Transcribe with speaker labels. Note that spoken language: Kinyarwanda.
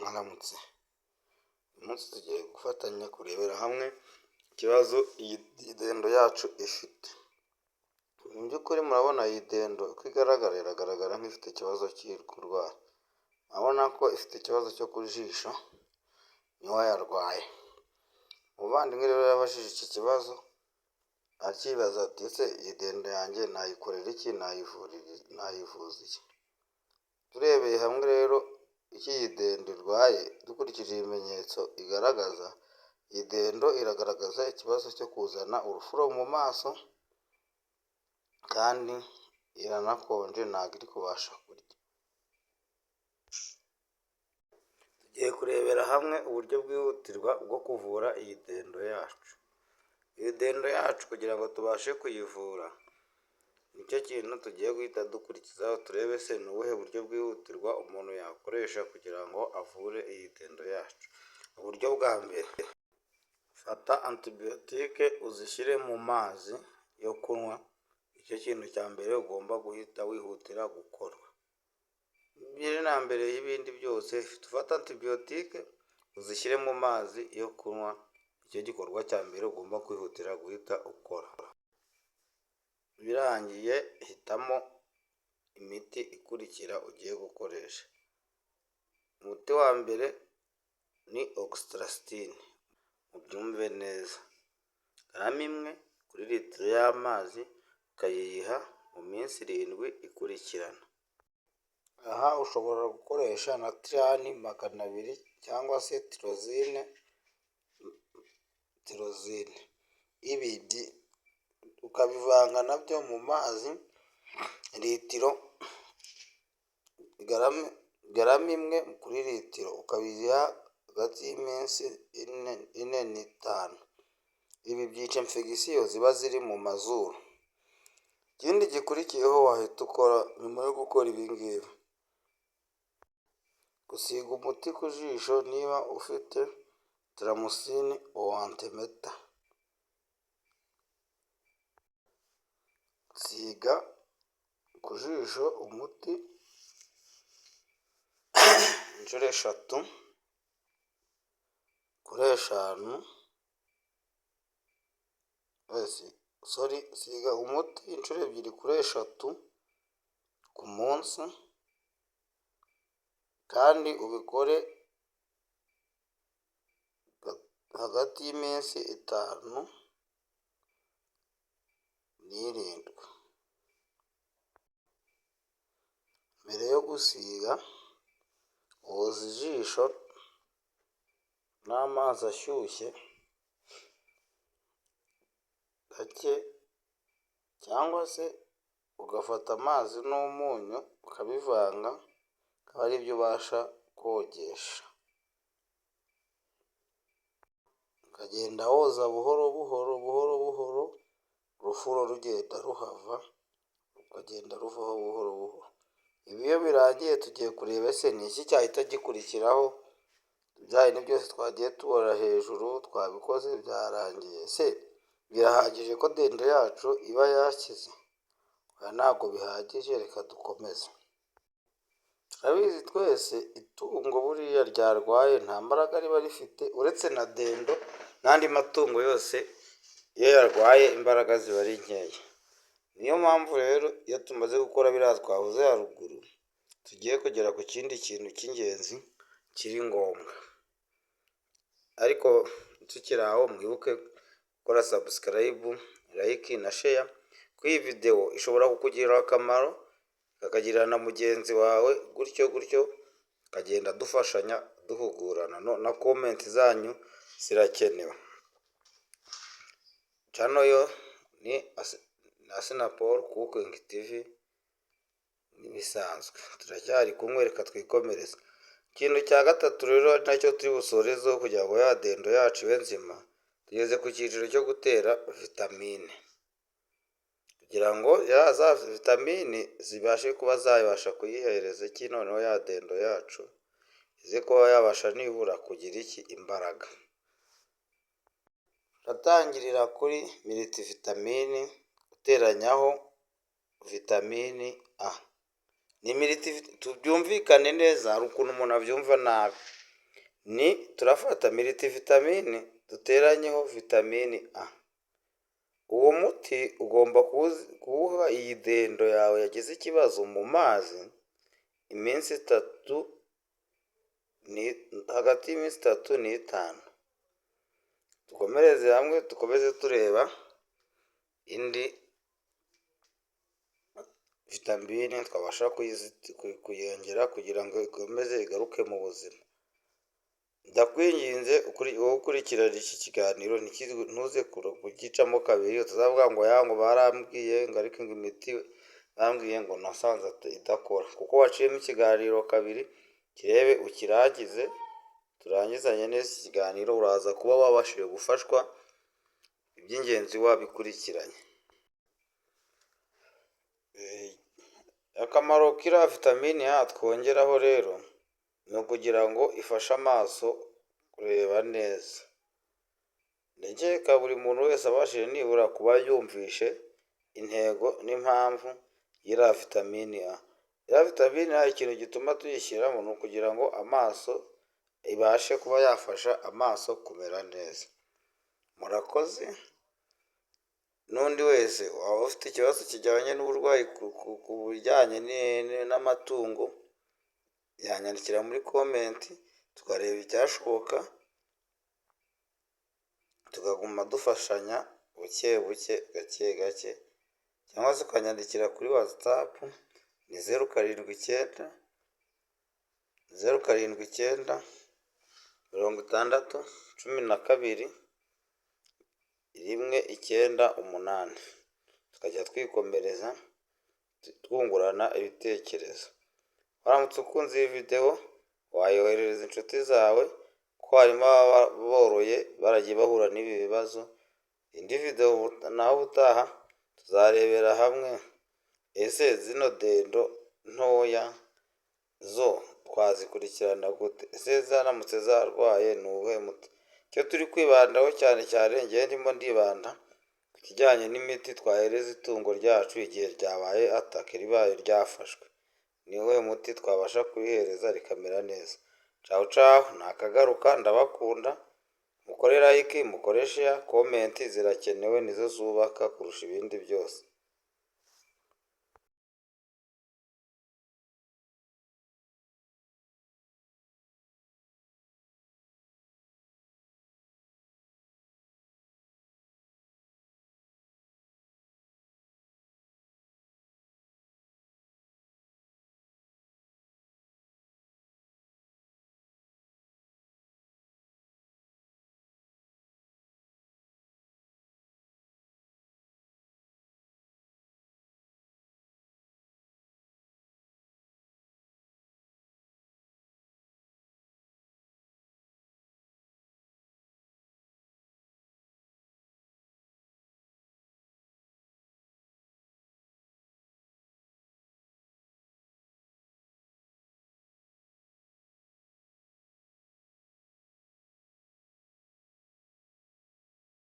Speaker 1: Mwaramutse. Uyu munsi tugiye gufatanya kurebera hamwe ikibazo iyi dendo yacu ifite. Mu by'ukuri murabona iyi dendo uko igaragara, iragaragara nk'ifite ikibazo cy'iri kurwara. Urabona ko ifite ikibazo cyo ku jisho niho yarwaye. Umuvandimwe rero yabajije iki kibazo akibaza ati ese iyi dendo yanjye nayikorera iki, nayivuza iki? Turebeye hamwe rero iki iyi dendo irwaye, dukurikije ibimenyetso igaragaza, iyi dendo iragaragaza ikibazo cyo kuzana urufuro mu maso kandi iranakonje, ntabwo iri kubasha kurya. Tugiye kurebera hamwe uburyo bwihutirwa bwo kuvura iyi dendo yacu. Iyi dendo yacu kugira ngo tubashe kuyivura, nicyo kintu tugiye guhita dukurikizaho, turebe se ni ubuhe buryo bwihutirwa umuntu yakoresha kugira ngo avure iyi dendo yacu. Uburyo bwa mbere, fata antibiyotike uzishyire mu mazi yo kunywa. Icyo kintu cya mbere ugomba guhita wihutira gukora. Mbere na mbere y'ibindi byose, ufata antibiyotike uzishyire mu mazi yo kunywa. Icyo gikorwa cya mbere ugomba kwihutira guhita ukora. Birangiye hitamo imiti ikurikira ugiye gukoresha. Umuti wa mbere ni oxytocin, ubyumve neza. Garama imwe kuri litiro y'amazi ukayiha mu minsi 7 ikurikirana. Aha ushobora gukoresha na tirani 200 cyangwa se tirozine. Ibi ukabivanga nabyo mu mazi litiro, garama imwe kuri litiro ukabiha hagati y'iminsi 4 n'5. Ibi byica infegisiyo ziba ziri mu mazuru. Ikindi gikurikiyeho wahita ukora nyuma yo gukora ibi ngibi, gusiga umuti ku jisho niba ufite taramusine owantemeta. Siga ku jisho umuti inshuro 3 kuri 5. Siga umuti inshuro 2 kuri 3 ku munsi, kandi ubikore hagati y'iminsi 5 n'7. Mbere yo gusiga, woza ijisho n'amazi ashyushye gake, cyangwa se ugafata amazi n'umunyu ukabivanga, akaba ari byo ubasha kogesha. Ukagenda woza buhoro buhoro, urufuro rugenda ruhava, rukagenda ruvaho buhoro buhoro. Ibi iyo birangiye, tugiye kureba ese ni iki cyahita gikurikiraho. Bya bindi byose twagiye tubona hejuru twabikoze byarangiye. Se birahagije ko dendo yacu iba yakize? Ntabwo bihagije, reka dukomeze. Turabizi twese itungo buriya ryarwaye nta mbaraga riba rifite, uretse na dendo n'andi matungo yose iyo yarwaye imbaraga ziba ari nkeya. Niyo mpamvu rero iyo tumaze gukora biriya twavuze haruguru, tugiye kugera ku kindi kintu cy'ingenzi kiri ngombwa. Ariko tukiri aho, mwibuke gukora subscribe, like na share. Kuri iyi video ishobora kukugirira akamaro, kakagirira na mugenzi wawe, gutyo tukagenda dufashanya duhugurana. Na comment zanyu zirakenewe. Channel yo ni Assinapol Cooking TV. Nibisanzwe turacyari kumwe, reka twikomereze. Ikintu cya gatatu rero nacyo turi busorezeho kugira ngo ya dendo yacu ibe nzima, tugeze ku cyiciro cyo gutera vitamine, kugira ngo za vitamine zibashe kuba zabasha kuyihereza iki, noneho ya dendo yacu ize kuba yabasha nibura kugira imbaraga. Turatangirira kuri multivitamine, uteranyaho vitamine A. Ni tubyumvikane neza, hari ukuntu umuntu abyumva nabi. turafata multivitamine duteranyeho vitamini A. Uwo muti ugomba kuwuha iyi dendo yawe yagize ikibazo mu mazi iminsi 3, hagati y'iminsi 3 n'5. Dukomereze hamwe dukomeze tureba indi vitamine twabasha kuyongera kugira ngo ikomeze igaruke mu buzima. Ndakwinginze wowe ukurikirana iki kiganiro ntuze kugicamo kabiri, tuzavuga ngo ngo barambwiye ngo ariko ngo imiti bambwiye ngo nasanze idakora. Kuko waciyemo ikiganiro kabiri, kirebe ukirangize, turangizanye neza ikiganiro, uraza kuba wabashije gufashwa iby'ingenzi wabikurikiranye. Akamaro k'iriya vitamine A twongeraho rero ni ukugira ngo ifashe amaso kureba neza. Ndakeka buri muntu wese abashije nibura kuba yumvishe intego n'impamvu y'iriya vitamine A. Iriya vitamine A ikintu gituma tuyishyiramo ni ukugira ngo amaso ibashe kuba yafasha amaso kumera neza. Murakoze. N'undi wese waba ufite ikibazo kijyanye n'uburwayi ku bijyanye n'amatungo yanyandikira muri komenti, tukareba icyashoboka, tukaguma dufashanya buke buke, gake gake, cyangwa se ukanyandikira kuri WhatsApp ni 079 079 60 12 198. Tukajya twikomereza twungurana ibitekerezo. Waramutse ukunze iyi video wayoherereza inshuti zawe, ko harimo boroye baragiye bahura n'ibi bibazo. Indi video naho ubutaha tuzarebera hamwe ese zino dendo ntoya zo twazikurikirana gute, ese zaramutse zarwaye ni uwuhe muti. Icyo turi kwibandaho cyane cyane ngewe ndimo ndibanda ku kijyanye n'imiti twahereza itungo ryacu igihe ryabaye atake, ribaye ryafashwe. Ni uwuhe muti twabasha kurihereza rikamera neza. Ciao ciao, nakagaruka, ndabakunda. Mukore like, mukore share, comment zirakenewe, nizo zubaka kurusha ibindi byose.